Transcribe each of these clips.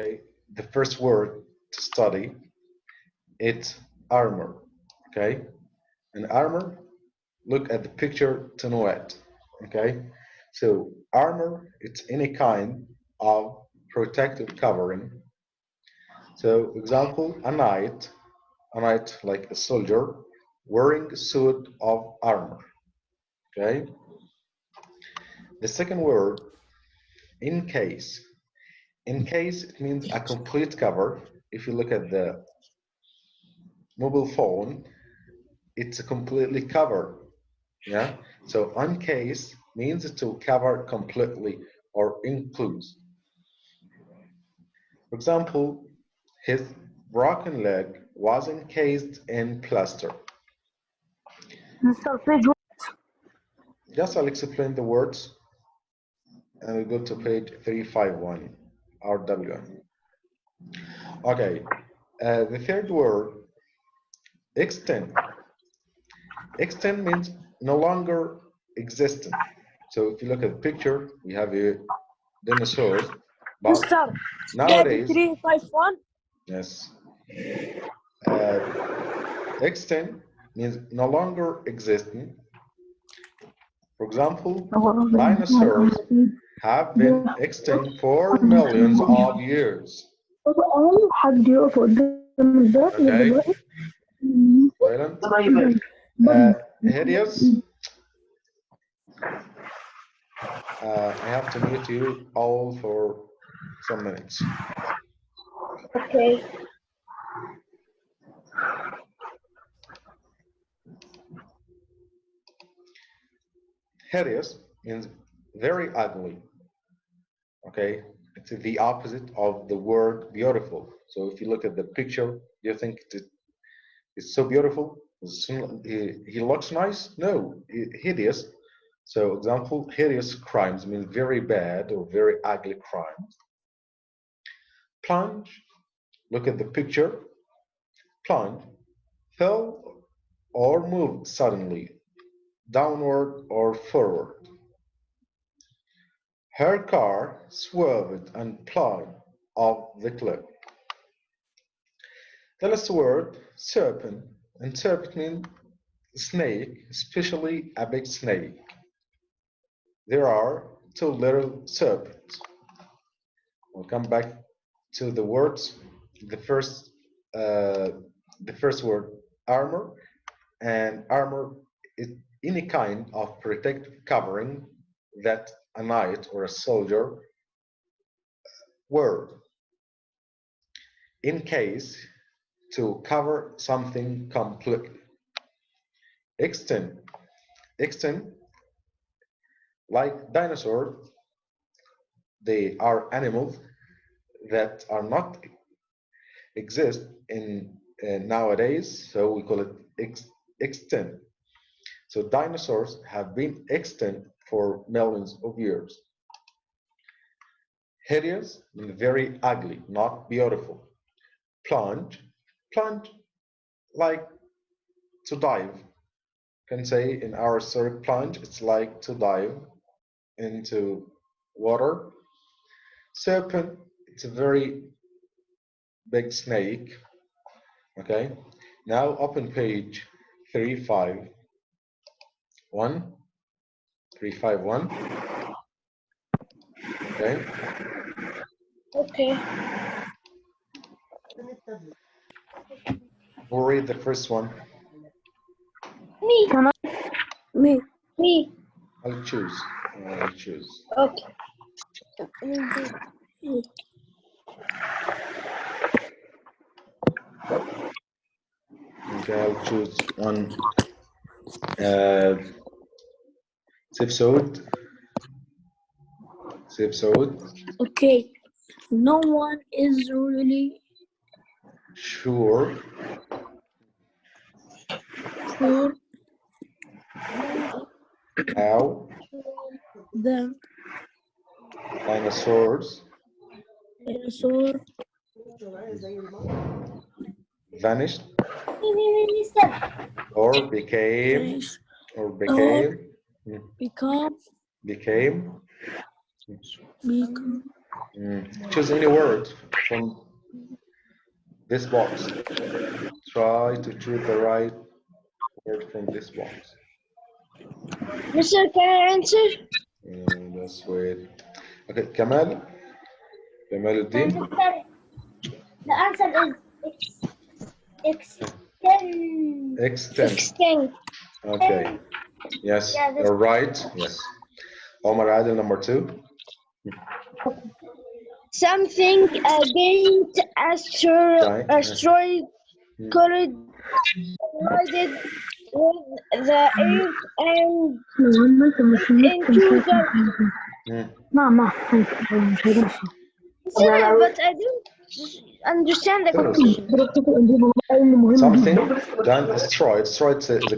Okay, the first word to study, it's armor. Okay, and armor, look at the picture to know it. Okay, so armor, it's any kind of protective covering. So example, a knight like a soldier wearing a suit of armor. Okay, the second word, in case. In case, it means a complete cover. If you look at the mobile phone, it's completely covered. Yeah. So on case means to cover completely or includes. For example, his broken leg was encased in plaster. Mr. Page, Just I'll explain the words and we go to page 351, RWM. Okay. The third word, extend. Extend means no longer existent. So if you look at the picture, we have a dinosaurs, but Mr. nowadays, 351. yes, extinct means no longer existing. For example, dinosaurs have been extinct for millions of years. Okay, silent. Hideous. I have to mute you all for some minutes. Okay. Hideous means very ugly. Okay, it's the opposite of the word beautiful. So if you look at the picture, you think it's so beautiful. He looks nice. No, hideous. So example, hideous crimes means very bad or very ugly crimes. Plunge. Look at the picture. Plunge. Fell or moved suddenly, downward or forward. Her car swerved and plunged off the cliff. The last word, serpent, and serpent means snake, especially a big snake. There are two little serpents. We'll come back to the words. The first, uh, the first word, armor, and armor is any kind of protective covering that a knight or a soldier wear in case to cover something completely. Extend, extend, like dinosaurs, they are animals that are not exist in nowadays, so we call it extinct. So dinosaurs have been extinct for millions of years. Hideous, very ugly, not beautiful. Plunge, plunge, like to dive. Can say in our story, plunge, it's like to dive into water. Serpent, it's a very big snake. Okay, now open page 351. 351. Okay. Okay. We'll read the first one. Me. Can I? Me. Me. I'll choose. I'll choose. Okay. Okay, I'll choose one. Episode. Okay. No one is really Sure. sure How the dinosaurs dinosaur vanished or became become became Choose any word from this box. Try to choose the right word from this box. Mister, can I answer? Just wait. Okay, Kamal Al-Din. The answer is extinct. Extent. Extinct. Okay. Yes, Yeah, that's you're right. Yes. Omar Adil, number 2. something against Right. asteroid collided with the earth and into the. Mama. Sorry, but I don't understand the question. Something done asteroid. Asteroid is a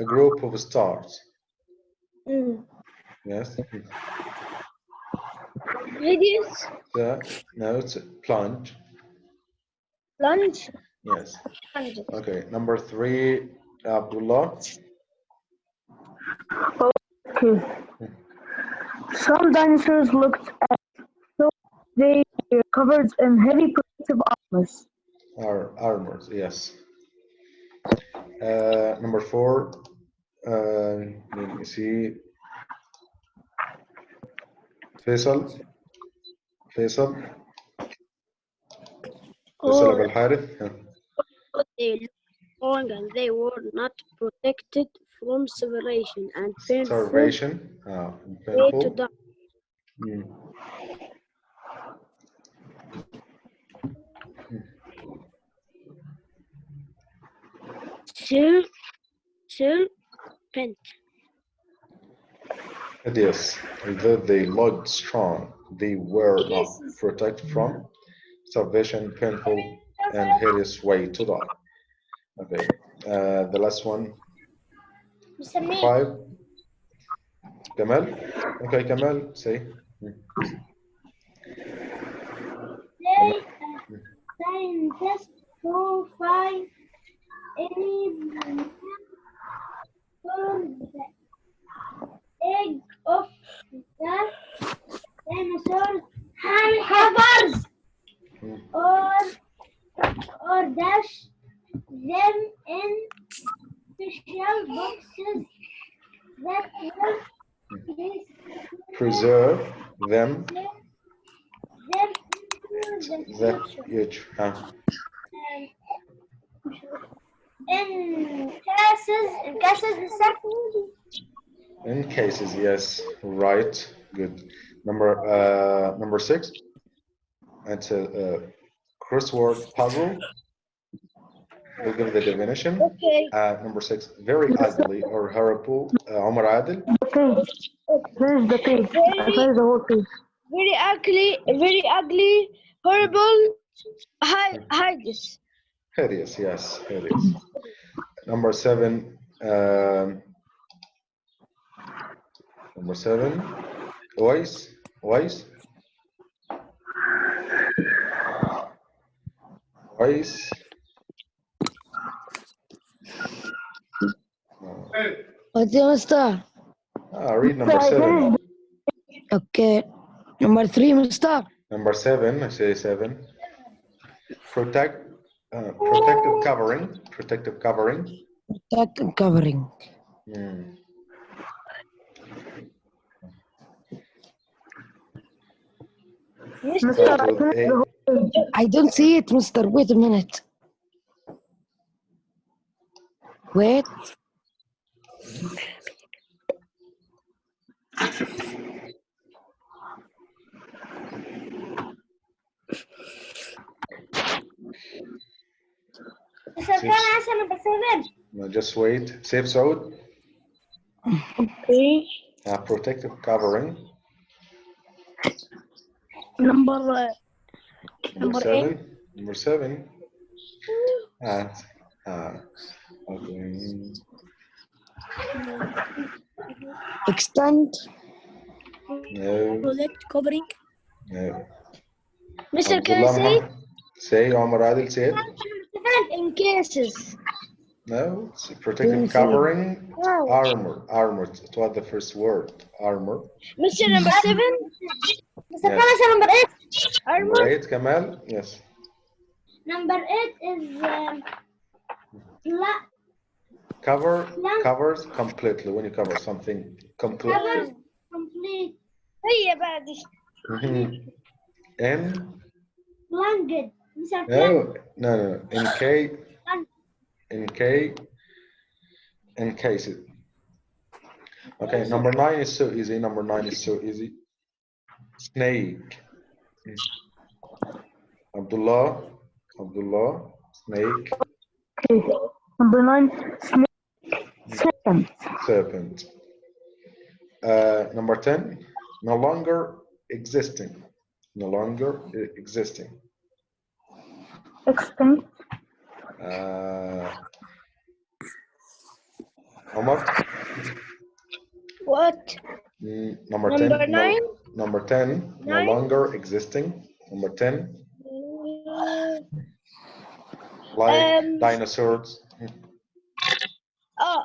group of stars. Yes. Radius, No, it's a plunge. plunge, Yes. plunge. Okay. Number 3, Abdullah. Okay. Some dinosaurs looked at so they were covered in heavy protective armors. Armors. Yes. Number 4. Let me see. Faisal Abu Al-Harith. They looked strong and they were not protected from starvation and painful Starvation. way to Painful. die. Serpent. Yes, although they looked strong, they were not protected from starvation, painful, and hideous way to die. Okay, the last one, 5. Kamal. Okay, Kamal, say. Scientists who find any from the egg of the dinosaurs havers or dash them in special boxes that will Preserve them. them into the future. In cases In cases, yes, right, good. Number 6. It's a crossword puzzle. We'll give the definition. Okay. Number 6, very ugly or horrible. Omar Adil. Finish the page. Finish the whole page. Very ugly, horrible, hideous. Hideous, yes, hideous. Number 7. Number 7. Wise. Wise. What's your mister? Read number 7. Okay. Number 3, mister. Number 7, I say 7. Protective covering. Protect and covering. I don't see it, mister. Wait a minute. Wait. No, just wait. Safe Saud. Okay. Protective covering. Number 7. Number 7. Okay. Extend. No. protect covering. No. Mister, can I say? Say, Omar Adil, say it. In cases. No, it's Didn't protective see it. covering. No. Armor. Armor. It was the first word. Armor. Mr. Number 7. Mr. Yes. Khamis, number 8. Number 8, Kamal. Yes. Number 8 is Covers completely. When you cover something completely. covers complete. هي بعد Mhm. In Blanket. Mr. no, no, no. In case it. Okay, number 9 is so easy. Number 9 is so easy. Snake. Abdullah. Snake. Okay. Number 9, snake, serpent, Serpent. Number 10, no longer existing. No longer existing. extinct, Omar, what? number Number 10, 9. number 10, no 9. longer existing. Number 10, like dinosaurs. Oh,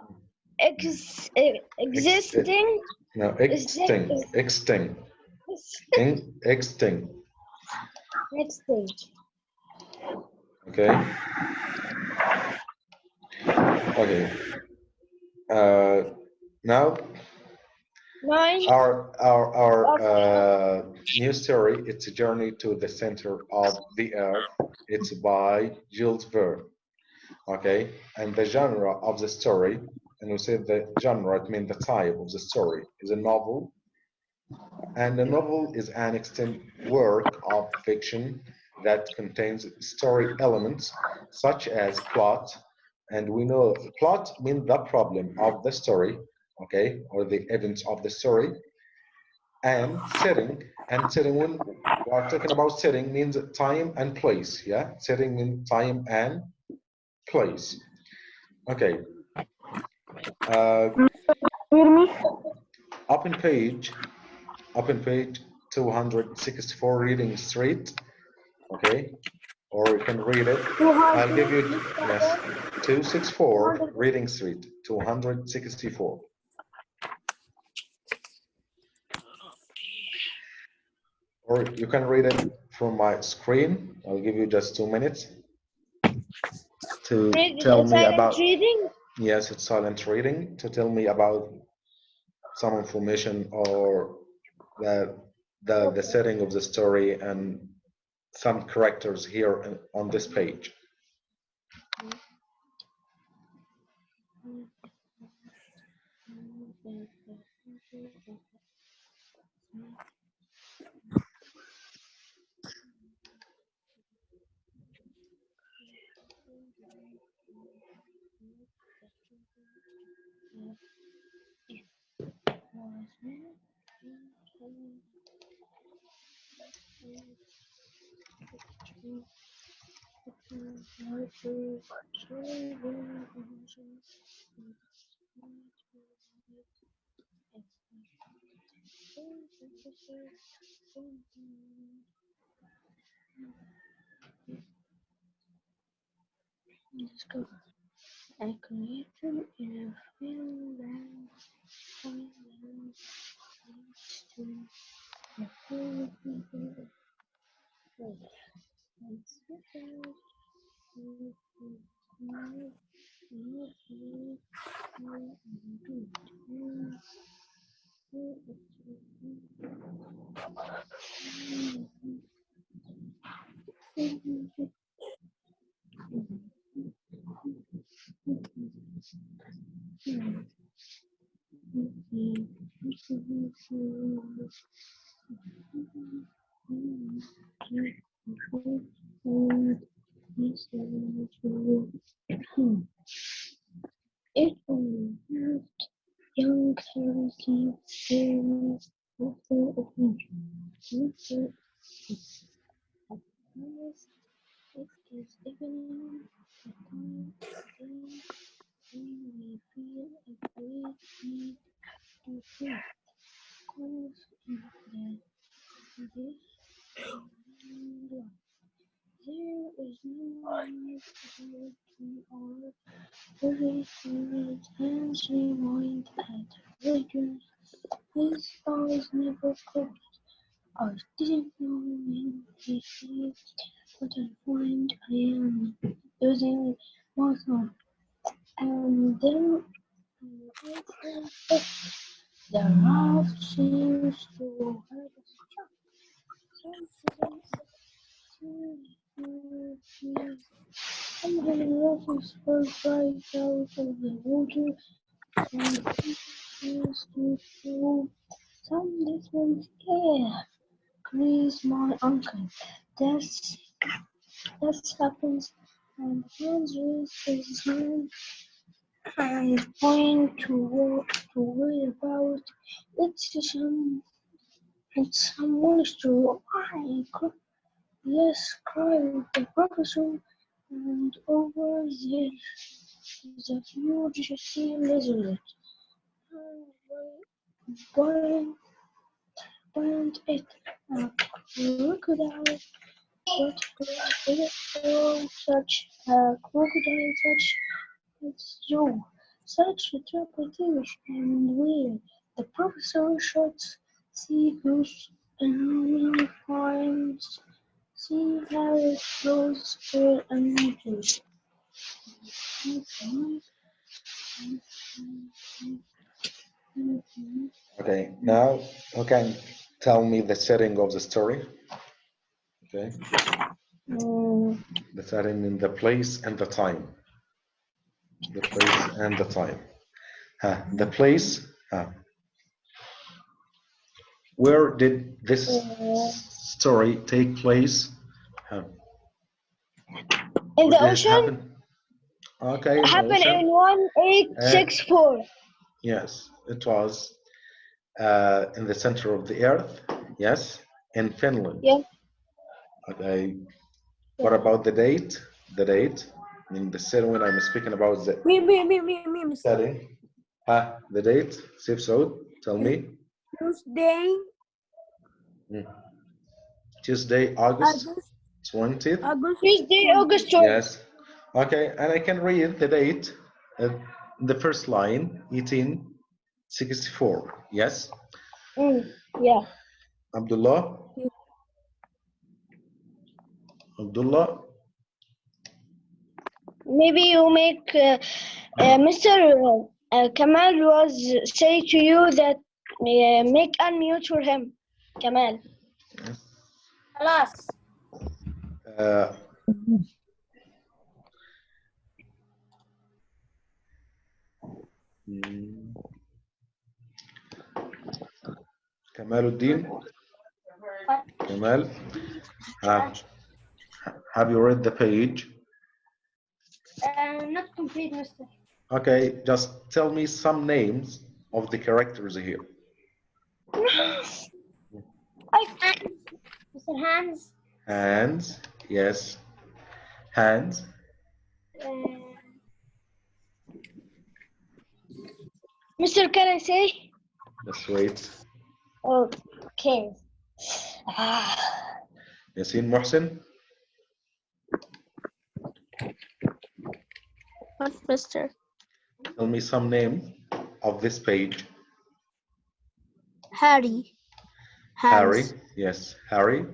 existing. No, extinct. Extinct. Extinct. Next thing. Okay. Okay. Now 9. our new story. It's a journey to the center of the earth. It's by Jules Verne. Okay, and the genre of the story, and we said the genre, it means the type of the story, is a novel, and a novel is an extant work of fiction that contains story elements such as plot, and we know plot means the problem of the story, okay, or the events of the story, and setting. And setting, when we are talking about setting, means time and place. Yeah, setting means time and place. Okay. hear me? Up in page 264, Reading Street. Okay, or you can read it. I'll give you, yes, 264 Reading Street, 264. Or you can read it from my screen. I'll give you just 2 minutes to tell me about. Reading. Yes, it's silent reading, to tell me about some information or the setting of the story and some characters here on this page. A creator in a Finland to the It involved young Cherokee parents with their adventure. At first, it is evening, a time when we feel a great need to sleep. Calls in the dish. There hands rewind at religion. His eyes never closed. I didn't know when he said, but I find I am using my thumb. And then I felt the raft seems to have a struck. And the water spilled right out of the water. Some seems to fall. Some different air. Chris, my uncle. That's happens. And Hans raised his hand and point to where about it's some monster. Yes, cried the professor, and over there is a huge sea lizard. And bind it a crocodile, but could it throw such a crocodile such as you? Such interpretation and where the professor shuts sea goose and finds see how it flows for and juice. Okay, now who can tell me the setting of the story? Okay, the setting in the place and the time. The place and the time. The place. Where did this story take place? In the Where did it ocean? happen? Okay, in the Happened ocean. in 1864. Yes, it was in the center of the earth. Yes, in Finland. Yeah. Okay. What about the date? The date. I mean, the setting when I'm speaking about the Me. setting. The date. Sif Saud, tell me. Tuesday, Tuesday, August 20th. Tuesday, August 20th. Yes. Okay, and I can read the date. The first line, 1864. Yes. Yeah. Abdullah. Abdullah. Maybe you make Mr. Kamal was say to you that make unmute for him. Kamal. خلاص. Kamaluddin. Kamal. Have you read the page? Not complete, Mister. Okay, just tell me some names of the characters here. Mr. Hans. Hands, yes. Hands. Mr. Can I say? Let's wait. Okay. Yasin Mohsen. What, Mister? Tell me some name of this page. Harry. Harry, yes. Harry,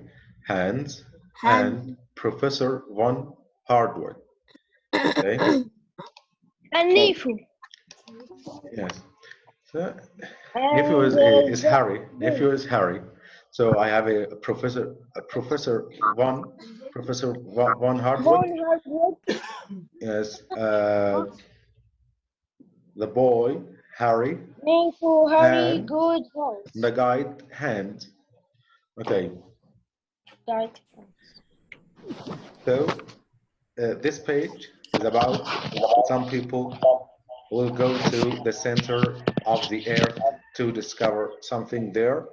Hans, and Professor Von Hardwood. Okay. And Nifu. Yes. So, nephew is Harry. Nephew is Harry. So I have a Professor Von Hardwood. Yes. The boy Harry. Nifu, Harry, and good. The guide Hand. Okay. Guide. So this page is about some people will go to the center of the earth to discover something there,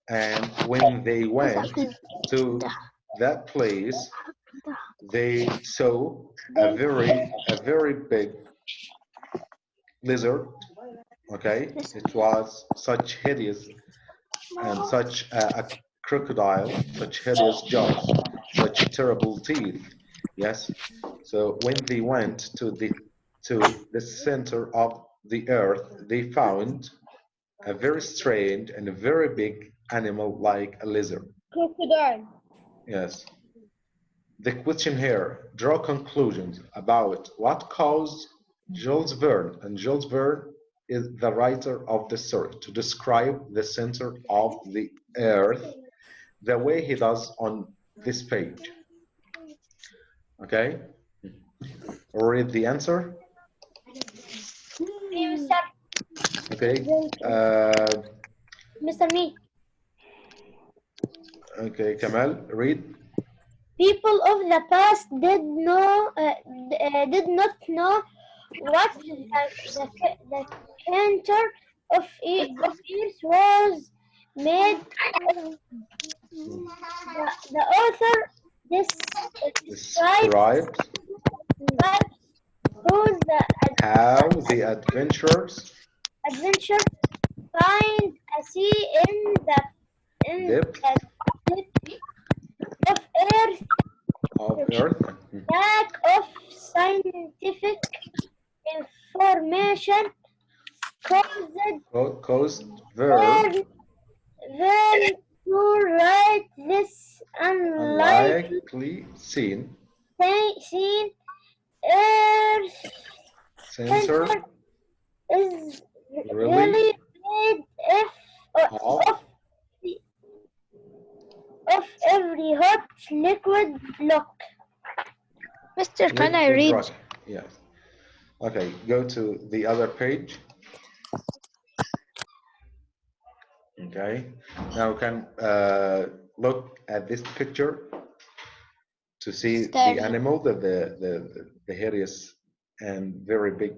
and when they went to that place, they saw a very big lizard. Okay, it was such hideous and such a crocodile, such hideous jaws, such terrible teeth. Yes. So when they went to the center of the earth, they found a very strange and a very big animal like a lizard. Crocodile. Yes. The question here, draw conclusions about what caused Jules Verne, and Jules Verne is the writer of the story, to describe the center of the earth the way he does on this page. Okay? Read the answer. Okay. Mr. Me. Okay, Kamal, read. People of the past did not know what the center of Earth was made of. The author Described how the adventurers find a sea in depth the depth of Earth. of Earth Lack of scientific information caused Verne Verne to write this unlikely unlikely scene Earth center is really really made of of every hot liquid block. Mister, can I liquid read? rock. Yes. Okay, go to the other page. Okay, now we can look at this picture to see Scary. the animal, the hairiest and very big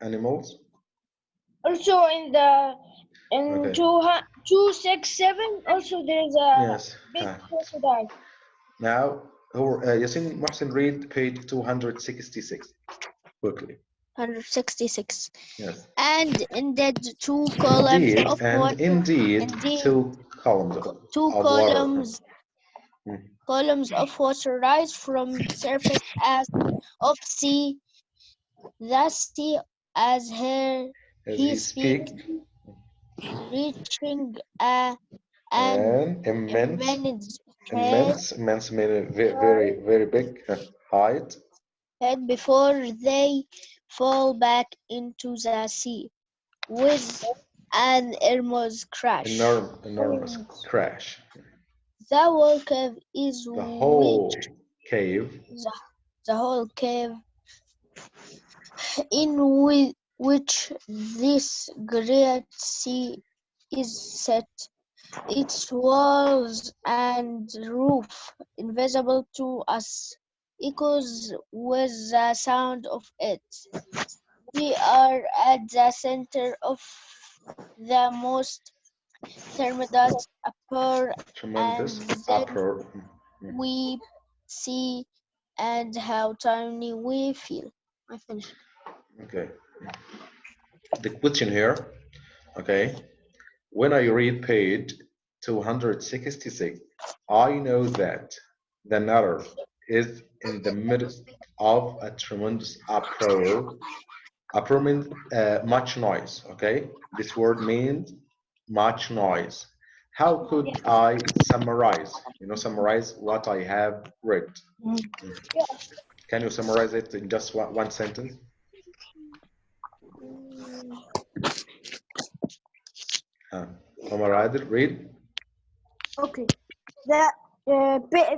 animals. Also in the Okay. 267 also there is a Yes. big crocodile. Now, Yasin Mohsen, read page 266 quickly. 166. Yes. And indeed two columns Indeed, of and water. indeed, Indeed, two columns two of columns water. columns of water rise from the surface as of sea. The sea as As he he speaks, speak, reaching an and immense, immense immense meaning very, very big height. head before they fall back into the sea with an enormous crash. Enormous crash. The whole cave is The whole cave the whole cave in which this great sea is set, its walls and roof, invisible to us, echoes with the sound of it. We are at the center of the most tremendous uproar, tremendous and then uproar. we see and how tiny we feel. I finished. Okay. The question here, okay, when I read page 266, I know that the narrator is in the midst of a tremendous uproar. Uproar means much noise, okay? This word means much noise. How could I summarize, summarize what I have read? Can you summarize it in just one sentence? Omar Adil, read. Okay.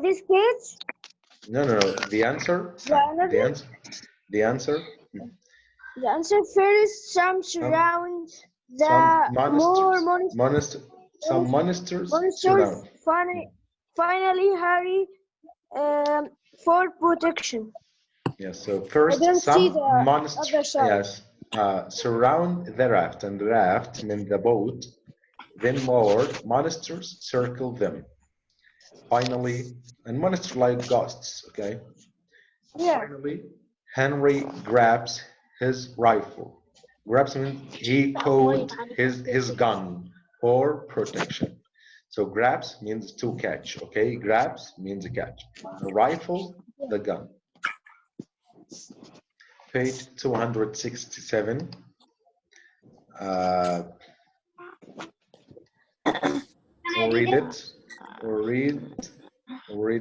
This page. No. The answer. The answer. The answer. The answer first. Some surround the Some more some monsters surround. Finally hurry for protection. Yes. So first, some monsters. Yes. Surround the raft, and the raft means the boat. Then more monsters circle them. Finally, and monsters like ghosts. Okay. Yeah. Finally, Henry grabs his rifle. Grabs means he caught his gun for protection. So grabs means to catch, okay? Grabs means a catch. The rifle, the gun. Page 267. Or read it. Or read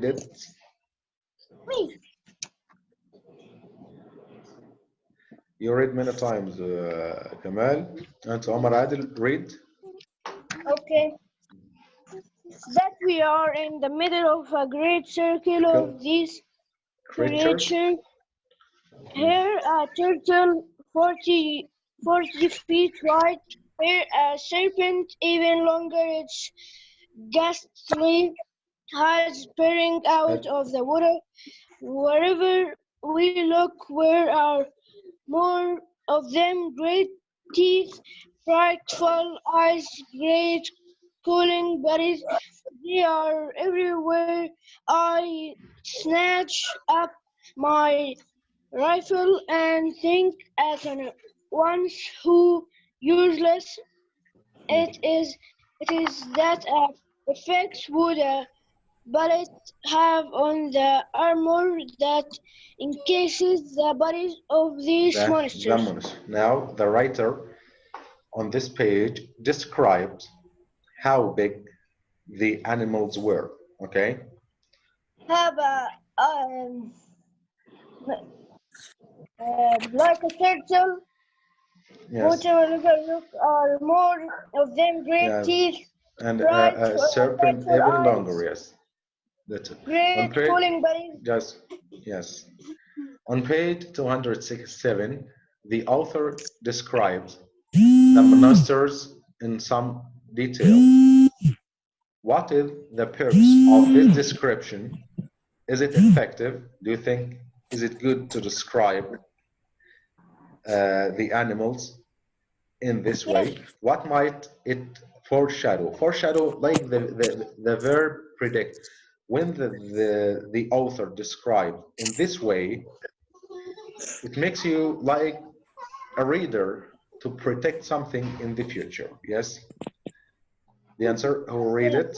it. You read many times, Kamal. And Omar Adil, read. Okay. That we are in the middle of a great circle of these Creatures. creatures. Here a turtle 40 feet wide. Here a serpent even longer. It's ghastly eyes peering out of the water. Wherever we look, there are more of them. Great teeth, frightful eyes, great cooling bodies. They are everywhere. I snatch up my rifle and think at once who useless it is that effect would bullet have on the armor that encases the bodies of these monsters. Now, the writer on this page describes how big the animals were. Okay. Have like a turtle, Yes. whatever look are more of them great Yes. teeth, And bright, a serpent frightful even eyes, longer. Yes. That's it. On great page, cooling bodies. just yes. On page 267, the author describes the monsters in some detail. What is the purpose of this description? Is it effective? Do you think is it good to describe the animals in this way? What might it foreshadow? Foreshadow, like the verb predict. When the author describes in this way, it makes you like a reader to predict something in the future. Yes. The answer, who will read it?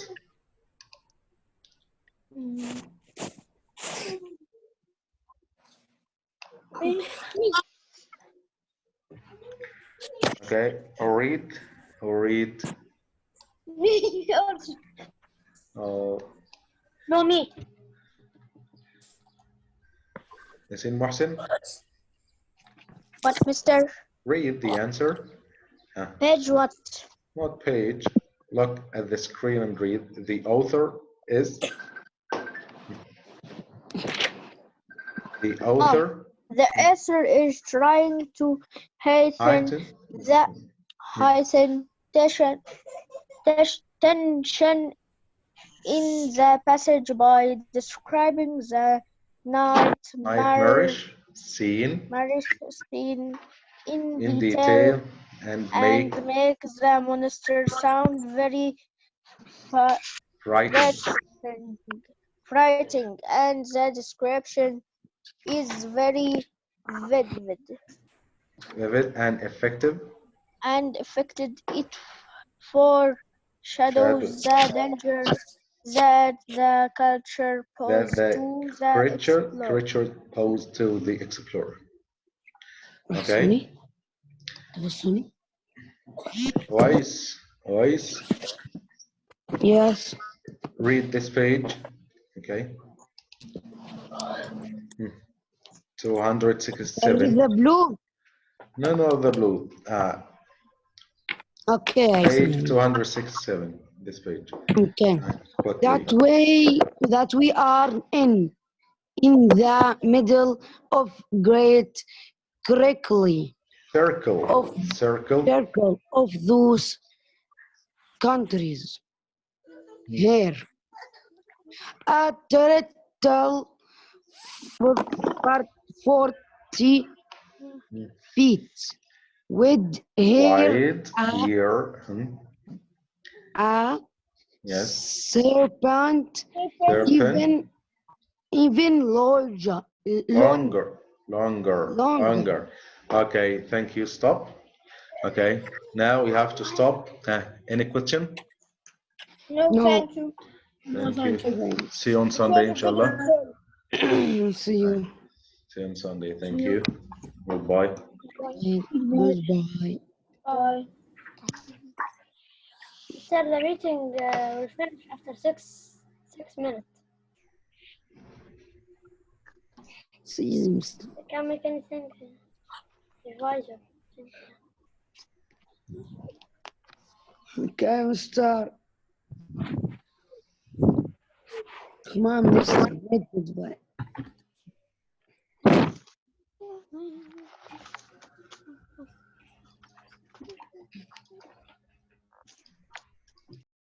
Okay, I'll read. Me also. Oh, No, me. Yasin Mohsen, What, mister? read the answer. Page what? What page? Look at the screen and read. The author is the author. The author is trying to heighten the tension in the passage by describing the nightmarish scene in detail detail and make the monster sound very frightening, and the description is very vivid and effective. and affected it foreshadows the danger that the culture poses to the creature posed to the explorer. Okay. Wise. Yes. Read this page. Okay. 267. The blue. No, the blue. Okay. Page 267. This page. Okay. That we are in the middle of great circle of those countries. Here, a turtle 40 feet with hair, a serpent even longer. Okay, thank you. Stop. Okay, now we have to stop. Any question? No, thank you. Thank you. See you on Sunday, inshallah. See you. See you on Sunday. Thank you. Goodbye. Goodbye. Bye. Sir, the meeting will finish after 6 minutes. See you, Mr. Can't make anything. Advisor. Okay, Mr. Come on, Mr. Goodbye.